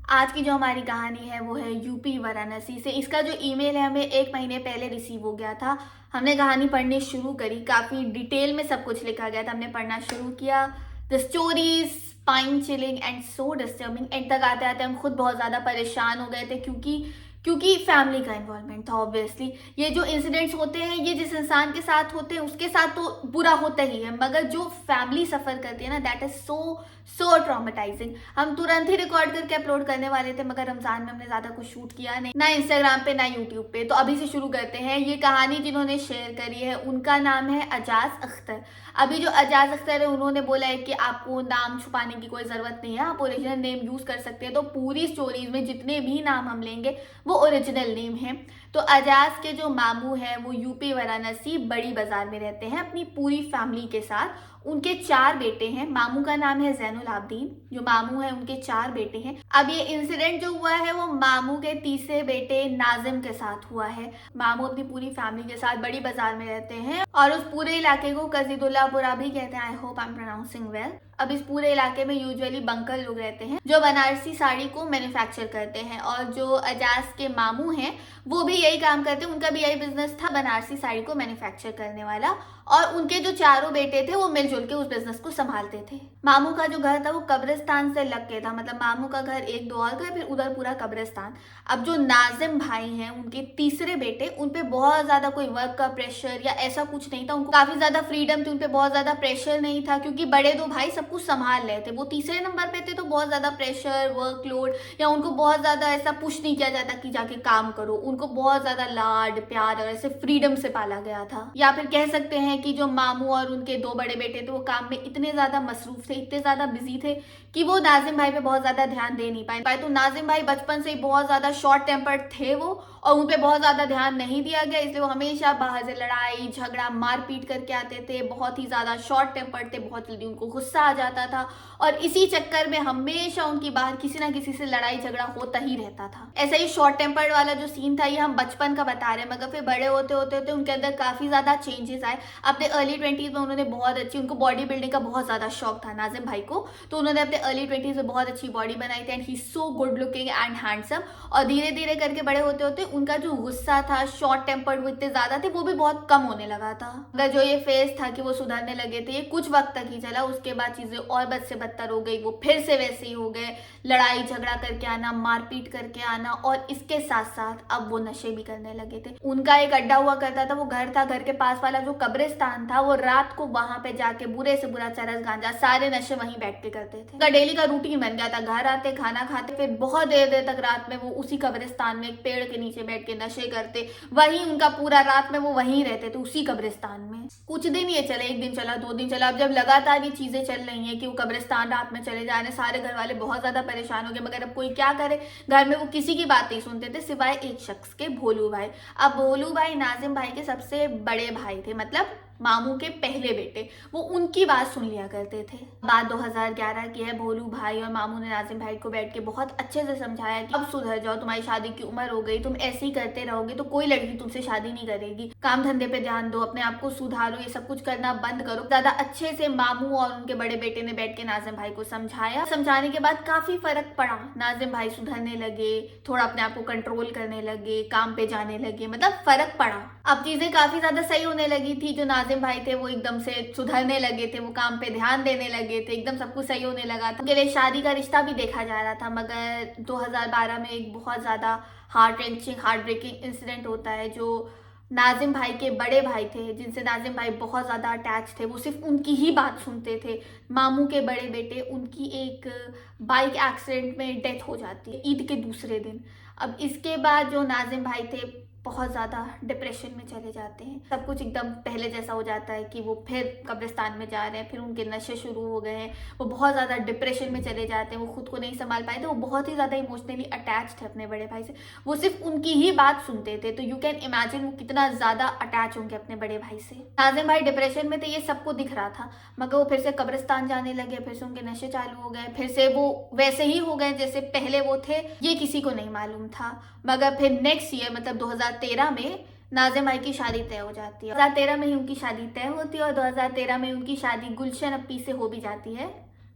आज की जो हमारी कहानी है वो है यूपी वाराणसी से। इसका जो ईमेल है हमें 1 महीने पहले रिसीव हो गया था। हमने कहानी पढ़नी शुरू करी, काफ़ी डिटेल में सब कुछ लिखा गया था। हमने पढ़ना शुरू किया। The story is spine chilling and so disturbing. And तक आते आते हम खुद बहुत ज़्यादा परेशान हो गए थे क्योंकि फैमिली का इन्वॉल्वमेंट था। ऑब्वियसली ये जो इंसिडेंट्स होते हैं ये जिस इंसान के साथ होते हैं उसके साथ तो बुरा होता ही है, मगर जो फैमिली सफ़र करती है ना, दैट इज़ सो ट्रॉमेटाइजिंग। हम तुरंत ही रिकॉर्ड करके अपलोड करने वाले थे, मगर रमज़ान में हमने ज़्यादा कुछ शूट किया नहीं, ना इंस्टाग्राम पे ना यूट्यूब पे। तो अभी से शुरू करते हैं। ये कहानी जिन्होंने शेयर करी है उनका नाम है अजाज अख्तर। अभी जो अजाज अख्तर है उन्होंने बोला है कि आपको नाम छुपाने की कोई ज़रूरत नहीं है, आप ओरिजिनल नेम यूज़ कर सकते हैं। तो पूरी स्टोरीज में जितने भी नाम हम लेंगे वो ओरिजिनल नेम है। तो अजाज के जो मामू हैं वो यूपी वाराणसी बड़ी बाजार में रहते हैं अपनी पूरी फैमिली के साथ। उनके 4 बेटे हैं। मामू का नाम है जैनुल आबदीन। जो मामू है उनके 4 बेटे हैं। अब ये इंसिडेंट जो हुआ है वो मामू के तीसरे बेटे नाजिम के साथ हुआ है। मामू अपनी पूरी फैमिली के साथ बड़ी बाजार में रहते हैं और उस पूरे इलाके को कजीदुल्लापुरा भी कहते हैं। I hope I am pronouncing well. अब इस पूरे इलाके में यूजुअली बंकल लोग रहते हैं जो बनारसी साड़ी को मैन्युफैक्चर करते हैं, और जो अजाज के मामू हैं वो भी यही काम करते हैं। उनका भी यही बिजनेस था, बनारसी साड़ी को मैन्युफैक्चर करने वाला। और उनके जो चारों बेटे थे वो मिलजुल के उस बिजनेस को संभालते थे। मामू का जो घर था वो कब्रिस्तान से लग के था, मतलब मामू का घर एक दो और घर, फिर उधर पूरा कब्रिस्तान। अब जो नाजिम भाई हैं उनके तीसरे बेटे, उन पे बहुत ज्यादा कोई वर्क का प्रेशर या ऐसा कुछ नहीं था। उनको काफी ज्यादा फ्रीडम थी, उन पे बहुत ज्यादा प्रेशर नहीं था क्योंकि बड़े 2 भाई सब कुछ संभाल रहे थे। वो तीसरे नंबर पे थे तो बहुत ज्यादा प्रेशर, वर्कलोड या उनको बहुत ज्यादा ऐसा पुश नहीं किया जाता कि जाके काम करो। उनको बहुत ज्यादा लाड प्यार और ऐसे फ्रीडम से पाला गया था। या फिर कह सकते हैं कि जो मामू और उनके 2 बड़े बेटे थे वो काम में इतने ज्यादा मसरूफ थे, इतने ज्यादा बिजी थे कि वो नाजिम भाई पे बहुत ज्यादा ध्यान दे नहीं पाए। तो नाजिम भाई बचपन से ही बहुत ज्यादा शॉर्ट टेम्पर्ड थे वो, और उन पे बहुत ज्यादा ध्यान नहीं दिया गया, इसलिए वो हमेशा बाहर से लड़ाई झगड़ा मारपीट करके आते थे। बहुत ही ज्यादा शॉर्ट टेम्पर्ड थे, बहुत जल्दी उनको गुस्सा आ जाता था, और इसी चक्कर में हमेशा उनकी बाहर किसी ना किसी से लड़ाई झगड़ा होता ही रहता था। ऐसा ही शॉर्ट टेम्पर्ड वाला जो सीन था ये हम बचपन का बता रहे हैं, मगर फिर बड़े होते होते उनके अंदर काफी ज्यादा चेंजेस आए। अपने अर्ली 20s में उन्होंने बहुत अच्छी, उनको बॉडी बिल्डिंग का बहुत ज्यादा शौक था नाजिम भाई को, तो उन्होंने अपने अर्ली 20s में बहुत अच्छी बॉडी बनाई थी। And he so good looking and handsome. और धीरे धीरे करके बड़े होते होते उनका जो गुस्सा था, शॉर्ट टेम्पर्ड वो इतने ज्यादा थे, वो भी बहुत कम होने लगा था। मगर जो ये फेज था कि वो सुधरने लगे थे ये कुछ वक्त तक ही चला। उसके बाद चीजें और बद से बदतर हो गई। वो फिर से वैसे ही हो गए, लड़ाई झगड़ा करके आना, मारपीट करके आना, और इसके साथ साथ अब वो नशे भी करने लगे थे। उनका एक अड्डा हुआ करता था, वो घर था, घर के पास वाला जो कब्रिस्तान था, वो रात को वहां पे जाके बुरे से बुरा चरस गांजा सारे नशे वहीं बैठ के करते थे। उनका डेली का रूटीन बन गया था। घर आते, खाना खाते, फिर बहुत देर देर तक रात में वो उसी कब्रिस्तान में एक पेड़ के नीचे बैठ के नशे करते। वहीं उनका पूरा रात में वो वहीं रहते थे उसी कब्रिस्तान में। कुछ दिन ये चले, 1 दिन चला, 2 दिन चला। अब जब लगातार ये चीजें चल रही हैं कि वो कब्रिस्तान रात में चले जा रहे, सारे घर वाले बहुत ज्यादा परेशान हो गए, मगर अब कोई क्या करे। घर में वो किसी की बात नहीं सुनते थे सिवाय एक शख्स के, भोलू भाई। अब भोलू भाई नाजिम भाई के सबसे बड़े भाई थे, मतलब मामू के पहले बेटे। वो उनकी बात सुन लिया करते थे। बात 2011 की है। भोलू भाई और मामू ने नाजिम भाई को बैठ के बहुत अच्छे से समझाया कि अब सुधर जाओ, तुम्हारी शादी की उम्र हो गई, तुम ऐसे ही करते रहोगे तो कोई लड़की तुमसे शादी नहीं करेगी। काम धंधे पे ध्यान दो, अपने आप को सुधारो, ये सब कुछ करना बंद करो। ज्यादा अच्छे से मामू और उनके बड़े बेटे ने बैठ के नाजिम भाई को समझाया। समझाने के बाद काफी फर्क पड़ा। नाजिम भाई सुधरने लगे, थोड़ा अपने आप को कंट्रोल करने लगे, काम पे जाने लगे, मतलब फर्क पड़ा। अब चीजें काफी ज्यादा सही होने लगी थी। जो नाजिम भाई थे वो एकदम से सुधरने लगे थे, वो काम पे ध्यान देने लगे थे, एकदम सब कुछ सही होने लगा था। उनके लिए शादी का रिश्ता भी देखा जा रहा था, मगर 2012 में एक बहुत ज्यादा heart wrenching, heart breaking incident होता है। जो नाजिम भाई के बड़े भाई थे, जिनसे नाजिम भाई बहुत ज़्यादा अटैच थे, वो सिर्फ उनकी ही बात सुनते थे। मामू के बड़े बेटे, उनकी एक बाइक एक्सीडेंट में डेथ हो जाती है ईद के दूसरे दिन। अब इसके बाद जो नाजिम भाई थे बहुत ज़्यादा डिप्रेशन में चले जाते हैं। सब कुछ एकदम पहले जैसा हो जाता है कि वो फिर कब्रिस्तान में जा रहे हैं, फिर उनके नशे शुरू हो गए हैं, वो बहुत ज़्यादा डिप्रेशन में चले जाते हैं, वो खुद को नहीं संभाल पाए थे। वो बहुत ही ज़्यादा इमोशनली अटैच थे अपने बड़े भाई से, वो सिर्फ उनकी ही बात सुनते थे। तो यू कैन इमेजिन वो कितना ज़्यादा अटैच होंगे अपने बड़े भाई से। नाजिम भाई डिप्रेशन में थे, ये सबको दिख रहा था, मगर वो फिर से कब्रिस्तान जाने लगे, फिर से उनके नशे चालू हो गए, फिर से वो वैसे ही हो गए जैसे पहले वो थे। ये किसी को नहीं मालूम था। मगर फिर नेक्स्ट ईयर मतलब 2013 में नाजिम भाई की शादी तय हो जाती है। 2013 में ही उनकी शादी तय होती है और 2013 में उनकी शादी गुलशन अपी से हो भी जाती है।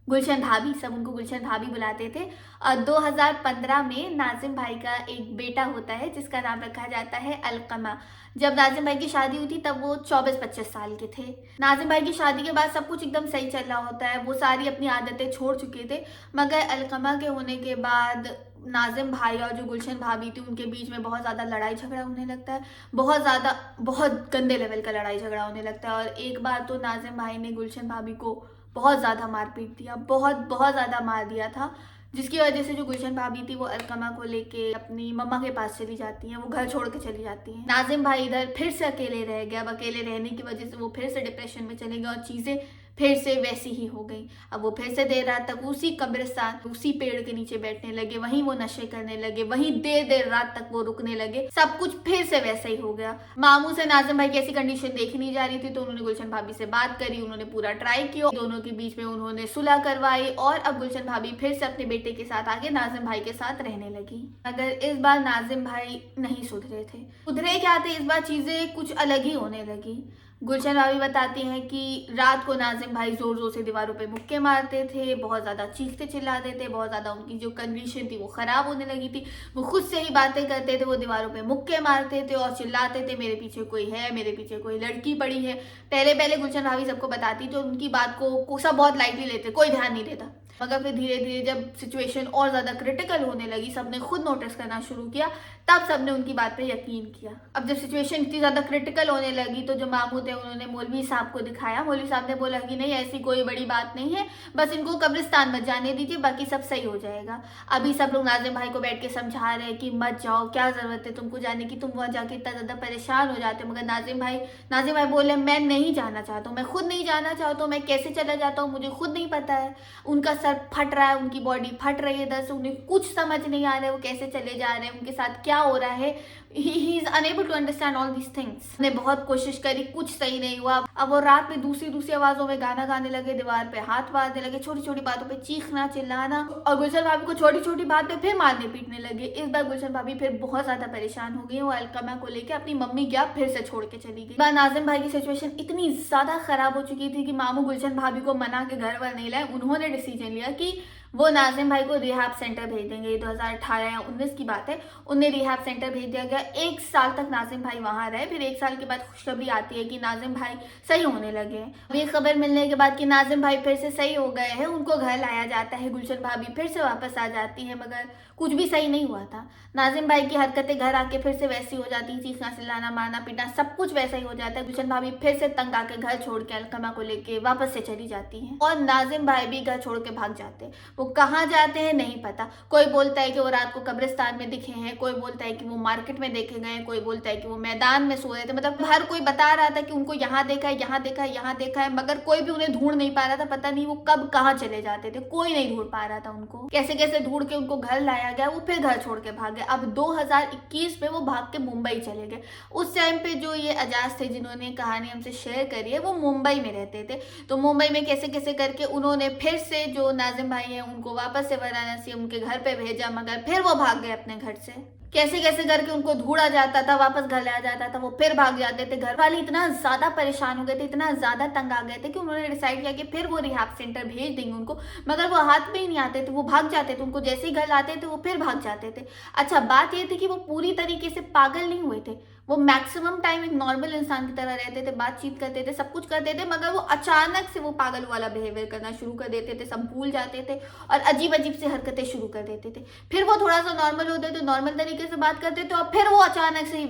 गुलशन भाभी, सब उनको गुलशन भाभी बुलाते थे। और 2015 में नाजिम भाई का एक बेटा होता है जिसका नाम रखा जाता है अलकमा। जब नाजिम भाई की शादी हुई थी तब वो 24-25 साल के थे। नाजिम भाई की शादी के बाद सब कुछ एकदम सही चल रहा होता है, वो सारी अपनी आदतें छोड़ चुके थे। मगर अलकमा के होने के बाद नाजिम भाई और जो गुलशन भाभी थी उनके बीच में बहुत ज़्यादा लड़ाई झगड़ा होने लगता है, बहुत ज़्यादा, बहुत गंदे लेवल का लड़ाई झगड़ा होने लगता है। और एक बार तो नाजिम भाई ने गुलशन भाभी को बहुत ज़्यादा मारपीट दिया, बहुत बहुत ज़्यादा मार दिया था, जिसकी वजह से जो गुलशन भाभी थी वो अलकमा को लेके अपनी मम्मा के पास चली जाती हैं, वो घर छोड़ के चली जाती हैं। नाजिम भाई इधर फिर से अकेले रह गया। अब अकेले रहने की वजह से वो फिर से डिप्रेशन में चले गए और चीज़ें फिर से वैसी ही हो गई। अब वो फिर से देर रात तक उसी कब्रिस्तान, उसी पेड़ के नीचे बैठने लगे, वहीं वो नशे करने लगे, वहीं देर देर रात तक वो रुकने लगे। सब कुछ फिर से वैसा ही हो गया। मामू से नाजिम भाई की ऐसी कंडीशन देखी नहीं जा रही थी, तो उन्होंने गुलशन भाभी से बात करी, उन्होंने पूरा ट्राई किया, दोनों के बीच में उन्होंने सुलह करवाई और अब गुलशन भाभी फिर से अपने बेटे के साथ आके नाजिम भाई के साथ रहने लगी। मगर इस बार नाजिम भाई नहीं सुधरे थे। सुधरे क्या थे, इस बार चीजें कुछ अलग ही होने लगी। गुलशन भाभी बताती हैं कि रात को नाजिम भाई जोर जोर से दीवारों पे मुक्के मारते थे, बहुत ज़्यादा चीखते चिल्लाते थे, बहुत ज़्यादा उनकी जो कंडीशन थी वो ख़राब होने लगी थी। वो खुद से ही बातें करते थे, वो दीवारों पे मुक्के मारते थे और चिल्लाते थे, मेरे पीछे कोई है, मेरे पीछे कोई लड़की पड़ी है। पहले पहले गुलशन भाभी सबको बताती तो उनकी बात को सब बहुत लाइटली लेते, कोई ध्यान नहीं देता। मगर फिर धीरे धीरे जब सिचुएशन और ज़्यादा क्रिटिकल होने लगी, सबने खुद नोटिस करना शुरू किया, तब सबने उनकी बात पे यकीन किया। अब जब सिचुएशन इतनी ज़्यादा क्रिटिकल होने लगी तो जो मामू थे उन्होंने मौलवी साहब को दिखाया। मौलवी साहब ने बोला कि नहीं, ऐसी कोई बड़ी बात नहीं है, बस इनको कब्रिस्तान मत जाने दीजिए, बाकी सब सही हो जाएगा। अभी सब लोग नाजिम भाई को बैठ के समझा रहे हैं कि मत जाओ, क्या ज़रूरत है तुमको जाने की, तुम वहाँ जाके इतना ज़्यादा परेशान हो जाते हो। मगर नाजिम भाई बोले मैं नहीं जाना चाहता हूँ, मैं खुद नहीं जाना चाहता हूँ, मैं कैसे चला जाता हूँ मुझे खुद नहीं पता है। उनका सर फट रहा है, उनकी बॉडी फट रही है इधर से, उन्हें कुछ समझ नहीं आ रहा है वो कैसे चले जा रहे हैं, उनके साथ क्या हो रहा है। He is unable to understand all these things. ने बहुत कोशिश करी, कुछ सही नहीं हुआ। अब वो रात में दूसरी आवाजों में गाना गाने लगे, दीवार पे हाथ मारने लगे, छोटी छोटी बातों पे चीखना चिल्लाना, और गुलशन भाभी को छोटी छोटी बात पे फिर मारने पीटने लगे। इस बार गुलशन भाभी फिर बहुत ज्यादा परेशान हो गई। वो अलकमा को लेकर अपनी मम्मी क्या फिर से छोड़ के चली गई। बार नाजिम भाई की सिचुएशन इतनी ज्यादा खराब हो चुकी थी कि मामू गुलशन भाभी को मना के घर वर नहीं लाए। उन्होंने डिसीजन लिया कि वो नाजिम भाई को रिहैब सेंटर भेज देंगे। ये 2018 या 19 की बात है। उन्हें रिहैब सेंटर भेज दिया गया। 1 साल तक नाजिम भाई वहां रहे। फिर 1 साल के बाद खुशखबरी आती है कि नाजिम भाई सही होने लगे हैं। अब ये खबर मिलने के बाद कि नाजिम भाई फिर से सही हो गए हैं, उनको घर लाया जाता है। गुलशन भाभी फिर से वापस आ जाती है, मगर कुछ भी सही नहीं हुआ था। नाजिम भाई की हरकतें घर आके फिर से वैसी हो जाती है, चीखना चिल्लाना मारना पीटना सब कुछ वैसा ही हो जाता है। गुलशन भाभी फिर से तंग आके घर छोड़ के अलकमा को लेके वापस से चली जाती हैं और नाजिम भाई भी घर छोड़ के भाग जाते हैं। वो कहाँ जाते हैं नहीं पता। कोई बोलता है कि वो रात को कब्रिस्तान में दिखे हैं, कोई बोलता है कि वो मार्केट में देखे गए, कोई बोलता है कि वो मैदान में सो रहे थे। मतलब हर कोई बता रहा था कि उनको यहाँ देखा है, यहाँ देखा है, यहाँ देखा है, मगर कोई भी उन्हें ढूंढ नहीं पा रहा था। पता नहीं वो कब कहाँ चले जाते थे, कोई नहीं ढूंढ पा रहा था उनको। कैसे कैसे ढूंढ के उनको घर लाया गया, वो फिर घर छोड़ के भागे। अब 2021 में वो भाग के मुंबई चले गए। उस टाइम पे जो ये अजाज थे जिन्होंने कहानी हमसे शेयर करी है, वो मुंबई में रहते थे। तो मुंबई में कैसे कैसे करके उन्होंने फिर से जो नाजिम भाई हैं उनको वापस से वाराणसी उनके घर पे भेजा, मगर फिर वो भाग गए अपने घर से। कैसे कैसे करके उनको ढूंढा जाता था, वापस घर लाया जाता था, वो फिर भाग जाते थे। घर वाले इतना ज्यादा परेशान हो गए थे, इतना ज्यादा तंग आ गए थे कि उन्होंने डिसाइड किया कि फिर वो रिहैब सेंटर भेज देंगे उनको। मगर वो हाथ में ही नहीं आते थे, वो भाग जाते थे। उनको जैसे ही घर आते थे वो फिर भाग जाते थे। अच्छा, बात ये थी कि वो पूरी तरीके से पागल नहीं हुए थे। वो मैक्सिमम टाइम एक नॉर्मल इंसान की तरह रहते थे, बातचीत करते थे, सब कुछ करते थे, मगर वो अचानक से वो पागल वाला बिहेवियर करना शुरू कर देते थे, सब भूल जाते थे और अजीब अजीब से हरकतें शुरू कर देते थे। फिर वो थोड़ा सा नॉर्मल होते थे, नॉर्मल तरीके से बात करते थे और फिर वो अचानक से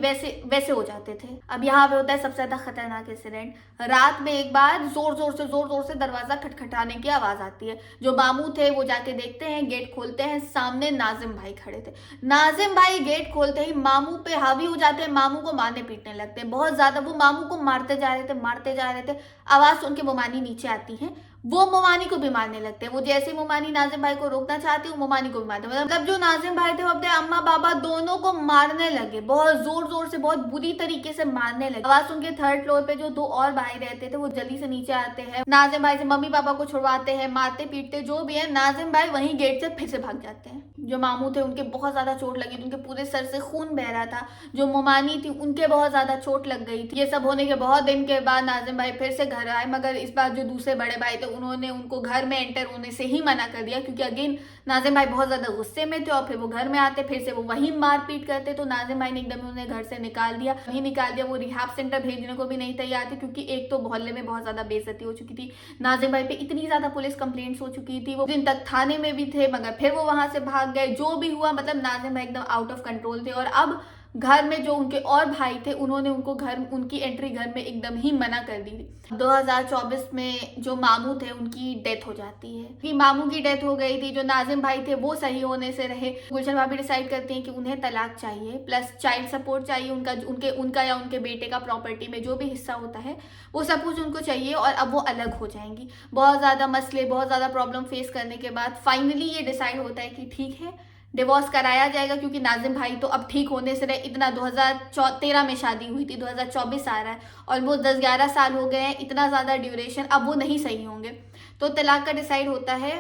वैसे हो जाते थे। अब यहाँ पे होता है सबसे ज्यादा खतरनाक इंसिडेंट। रात में एक बार जोर जोर से दरवाजा खटखटाने की आवाज आती है। जो मामू थे वो जाके देखते हैं, गेट खोलते हैं, सामने नाजिम भाई खड़े थे। नाजिम भाई गेट खोलते ही मामू पे हावी हो जाते हैं, मामू को मारने पीटने लगते हैं बहुत ज्यादा। वो मामू को मारते जा रहे थे। आवाज सुन के मोमानी नीचे आती है, वो मोमानी को भी मारने लगते हैं। वो जैसे ही मोमानी नाजिम भाई को रोकना चाहती है, वो मोमानी को भी मारते हैं। मतलब जो नाजिम भाई थे वो अपने अम्मा बाबा दोनों को मारने लगे, बहुत जोर से, बहुत बुरी तरीके से मारने लगे। आवाज सुन के 3rd फ्लोर पे जो 2 और भाई रहते थे वो जल्दी से नीचे आते हैं, नाजिम भाई से मम्मी पापा को छुड़वाते हैं, मारते पीटते जो भी है। नाजिम भाई वहीं गेट से फिर से भाग जाते हैं। जो मामू थे उनके बहुत ज्यादा चोट लगी थी, उनके पूरे सर से खून बह रहा था। जो मोमानी थी उनके बहुत ज्यादा चोट लग गई थी। ये सब होने के बहुत दिन के बाद नाजिम भाई फिर से घर आए, मगर इस बार जो दूसरे बड़े भाई थे उन्होंने उनको घर में एंटर होने से ही मना कर दिया, क्योंकि अगेन नाजिम भाई बहुत ज़्यादा गुस्से में थे और फिर वो घर में आते, फिर से वो वही मारपीट करते। तो नाजिम भाई ने एकदम उन्हें घर से निकाल दिया, वही निकाल दिया। वो रिहाब सेंटर भेजने को भी नहीं तैयार थे, क्योंकि एक तो मोहल्ले में बहुत ज़्यादा बेइज्जती हो चुकी थी, नाजिम भाई पे इतनी ज़्यादा पुलिस कंप्लेंट्स हो चुकी थी, वो दिन तक थाने में भी थे मगर फिर वो वहाँ से भाग गए। जो भी हुआ मतलब नाजिम भाई एकदम आउट ऑफ कंट्रोल थे। और अब घर में जो उनके और भाई थे उन्होंने उनको उनकी एंट्री घर में एकदम ही मना कर दी थी। 2024 में जो मामू थे उनकी डेथ हो जाती है, कि मामू की डेथ हो गई थी। जो नाजिम भाई थे वो सही होने से रहे। गुलशन भाभी डिसाइड करती हैं कि उन्हें तलाक चाहिए प्लस चाइल्ड सपोर्ट चाहिए, उनका या उनके बेटे का प्रॉपर्टी में जो भी हिस्सा होता है वो सब कुछ उनको चाहिए। और अब वो अलग हो जाएंगी। बहुत ज़्यादा मसले, बहुत ज़्यादा प्रॉब्लम फेस करने के बाद फाइनली ये डिसाइड होता है कि ठीक है डिवोर्स कराया जाएगा, क्योंकि नाजिम भाई तो अब ठीक होने से रहे। इतना 2013 में शादी हुई थी, 2024 आ रहा है, ऑलमोस्ट 10-11 साल हो गए हैं, इतना ज़्यादा ड्यूरेशन, अब वो नहीं सही होंगे। तो तलाक का डिसाइड होता है।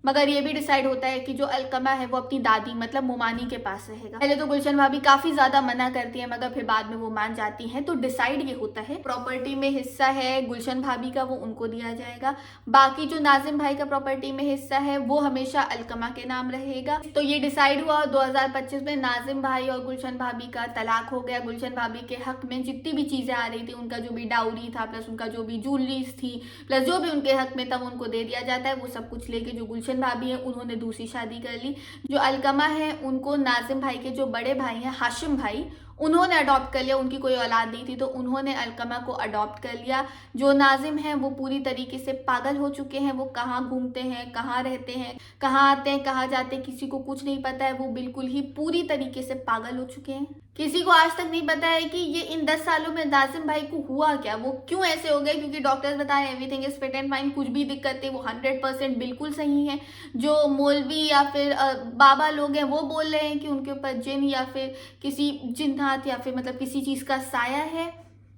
मगर ये भी डिसाइड होता है कि जो अलकमा है वो अपनी दादी मतलब मोमानी के पास रहेगा। पहले तो गुलशन भाभी काफ़ी ज़्यादा मना करती है, मगर फिर बाद में वो मान जाती हैं। तो डिसाइड ये होता है प्रॉपर्टी में हिस्सा है गुलशन भाभी का, वो उनको दिया जाएगा। बाकी जो नाजिम भाई का प्रॉपर्टी में हिस्सा है वो हमेशा अलकमा के नाम रहेगा। तो ये डिसाइड हुआ 2025 में। नाजिम भाई और गुलशन भाभी का तलाक हो गया। गुलशन भाभी के हक में जितनी भी चीज़ें आ रही थी, उनका जो भी डाउरी था प्लस उनका जो भी ज्वेलरीज थी प्लस जो भी उनके हक में था उनको दे दिया जाता है। वो सब कुछ लेके जो गुलशन भाभी है उन्होंने दूसरी शादी कर ली। जो अलकमा है उनको नाजिम भाई के जो बड़े भाई हैं हाशिम भाई, उन्होंने अडॉप्ट कर लिया। उनकी कोई औलाद नहीं थी तो उन्होंने अलकमा को अडॉप्ट कर लिया। जो नाजिम हैं वो पूरी तरीके से पागल हो चुके हैं। वो कहाँ घूमते हैं, कहाँ रहते हैं, कहाँ आते हैं, कहाँ जाते हैं, किसी को कुछ नहीं पता है। वो बिल्कुल ही पूरी तरीके से पागल हो चुके हैं। किसी को आज तक नहीं पता है कि ये इन 10 सालों में नाजिम भाई को हुआ क्या, वो क्यों ऐसे हो गए, क्योंकि डॉक्टर्स बता रहे हैं everything is fit and fine, कुछ भी दिक्कत है वो 100% बिल्कुल सही है। जो मौलवी या फिर बाबा लोग हैं वो बोल रहे हैं कि उनके ऊपर जिन या फिर किसी जिन्नात या फिर मतलब किसी चीज़ का साया है।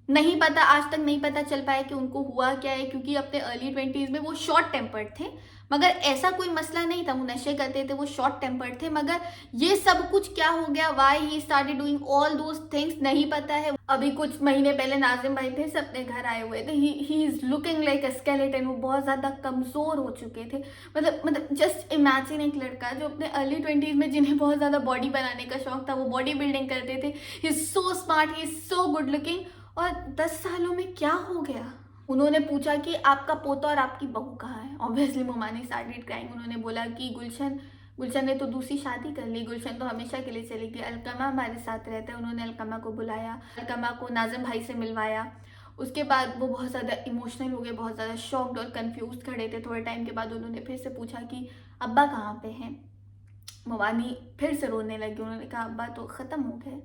नहीं पता, आज तक नहीं पता चल पाया कि उनको हुआ क्या है, क्योंकि अपने अर्ली 20s में वो शॉर्ट टेम्पर्ड थे। मगर ऐसा कोई मसला नहीं था, वो नशे करते थे, वो शॉर्ट टेम्पर्ड थे। मगर ये सब कुछ क्या हो गया, why he started doing all those things, नहीं पता है। अभी कुछ महीने पहले नाजिम भाई फिर से अपने घर आए हुए थे। He is looking like a skeleton. वो बहुत ज़्यादा कमज़ोर हो चुके थे। मतलब जस्ट इमेजिन एक लड़का जो अपने अर्ली 20s में जिन्हें बहुत ज़्यादा बॉडी बनाने का शौक था, वो बॉडी बिल्डिंग करते थे। He is so smart, he is so good looking, और 10 सालों में क्या हो गया। उन्होंने पूछा कि आपका पोता और आपकी बहू कहाँ है। ऑब्वियसली मोमानी स्टार्टेड क्राइंग। उन्होंने बोला कि गुलशन ने तो दूसरी शादी कर ली, गुलशन तो हमेशा के लिए चली गई, अलकमा हमारे साथ रहता है। उन्होंने अलकमा को बुलाया, अलकमा को नाजिम भाई से मिलवाया। उसके बाद वो बहुत ज़्यादा इमोशनल हो गए, बहुत ज़्यादा शॉक्ड और कंफ्यूज खड़े थे। थोड़े टाइम के बाद उन्होंने फिर से पूछा कि अब्बा कहाँ पे हैं। मोमानी फिर से रोने लगी। उन्होंने कहा अब्बा तो ख़त्म हो गए।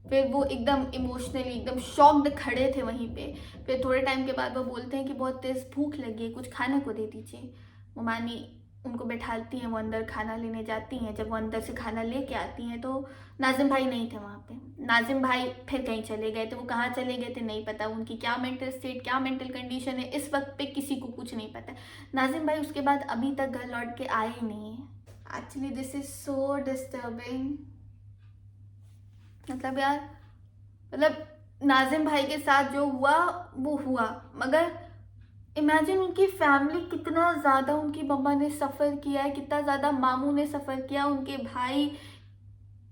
फिर वो एकदम इमोशनली एकदम शॉक्ड खड़े थे वहीं पे। फिर थोड़े टाइम के बाद वो बोलते हैं कि बहुत तेज़ भूख लगी है, कुछ खाने को दे दीजिए। मोमानी उनको बैठाती हैं, वो अंदर खाना लेने जाती हैं। जब वो अंदर से खाना लेके आती हैं तो नाजिम भाई नहीं थे वहाँ पे। नाजिम भाई फिर कहीं चले गए थे। वो कहाँ चले गए थे नहीं पता। उनकी क्या मेंटल स्टेट, क्या मेंटल कंडीशन है इस वक्त पे किसी को कुछ नहीं पता। नाजिम भाई उसके बाद अभी तक घर लौट के आए ही नहीं है। Actually this is so disturbing. मतलब यार, नाजिम भाई के साथ जो हुआ वो हुआ, मगर इमेजिन उनकी फैमिली कितना ज़्यादा, उनकी मम्मा ने सफ़र किया है, कितना ज़्यादा मामू ने सफ़र किया, उनके भाई।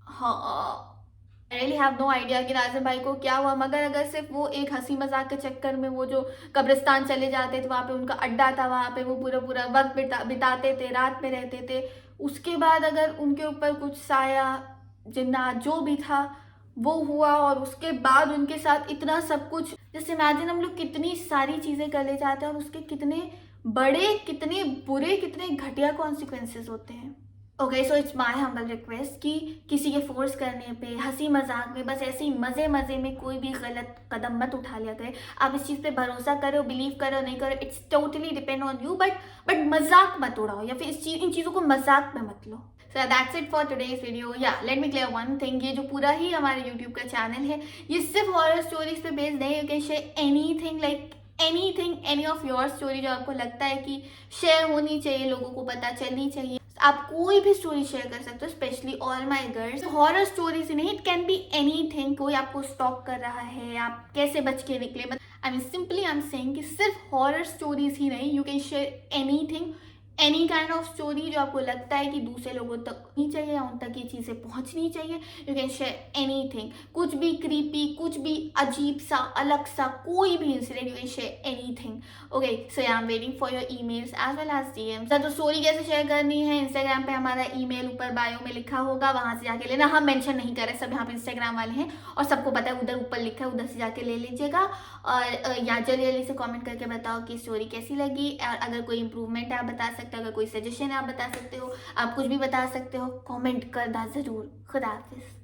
हाँ, I really have no idea कि नाजिम भाई को क्या हुआ। मगर अगर सिर्फ वो एक हंसी मजाक के चक्कर में वो जो कब्रिस्तान चले जाते थे, वहाँ पे उनका अड्डा था, वहाँ पे वो पूरा वक्त बिताते थे, रात में रहते थे, उसके बाद अगर उनके ऊपर कुछ साया जिन्नात जो भी था वो हुआ और उसके बाद उनके साथ इतना सब कुछ, जैसे इमेजिन हम लोग कितनी सारी चीज़ें कर ले जाते हैं और उसके कितने बड़े, कितने बुरे, कितने घटिया कॉन्सिक्वेंसेस होते हैं। Okay, so it's my humble request कि किसी के फोर्स करने पे, हंसी मजाक में, बस ऐसे ही मज़े मज़े में कोई भी गलत कदम मत उठा लिया करें। आप इस चीज़ पे भरोसा करो, बिलीव करो, नहीं करो, it's totally depend on you. But मजाक मत उड़ाओ या फिर इन चीज़ों को मजाक में मत लो। So that's it for today's video. Yeah, let me clear one thing. ये जो पूरा ही हमारे YouTube का चैनल है ये सिर्फ हॉरर स्टोरीज पे बेस्ड नहीं है। You can share anything, like anything, any of your story जो आपको लगता है कि शेयर होनी चाहिए, लोगों को पता चलनी चाहिए। आप कोई भी स्टोरी शेयर कर सकते हो, specially all my girls. Horror stories नहीं, इट कैन बी एनीथिंग। कोई आपको स्टॉक कर रहा है, आप कैसे बच के निकले, I mean simply I am saying कि सिर्फ हॉरर स्टोरीज ही नहीं, you can share anything, any kind of story जो आपको लगता है कि दूसरे लोगों तक नहीं चाहिए या उन तक ये चीज़ें पहुंचनी चाहिए। यू कैन शेयर एनीथिंग, कुछ भी क्रीपी, कुछ भी अजीब सा, अलग सा, कोई भी incident, you can share anything. Okay, so I am waiting for your emails as well as DMs. तो स्टोरी कैसे शेयर करनी है, इंस्टाग्राम पे हमारा ईमेल ऊपर बायो में लिखा होगा, वहां से जाके लेना। हम मेंशन नहीं कर रहे, सब यहाँ पे इंस्टाग्राम वाले हैं और सबको पता है, उधर ऊपर लिखा है, उधर से जाके ले लीजिएगा। और या जल्दी से कमेंट करके बताओ कि स्टोरी कैसी लगी, और अगर कोई इंप्रूवमेंट है आप बता सकते हो, अगर कोई सजेशन है आप बता सकते हो, आप कुछ भी बता सकते हो, कमेंट करना ज़रूर। खुदा हाफिज़।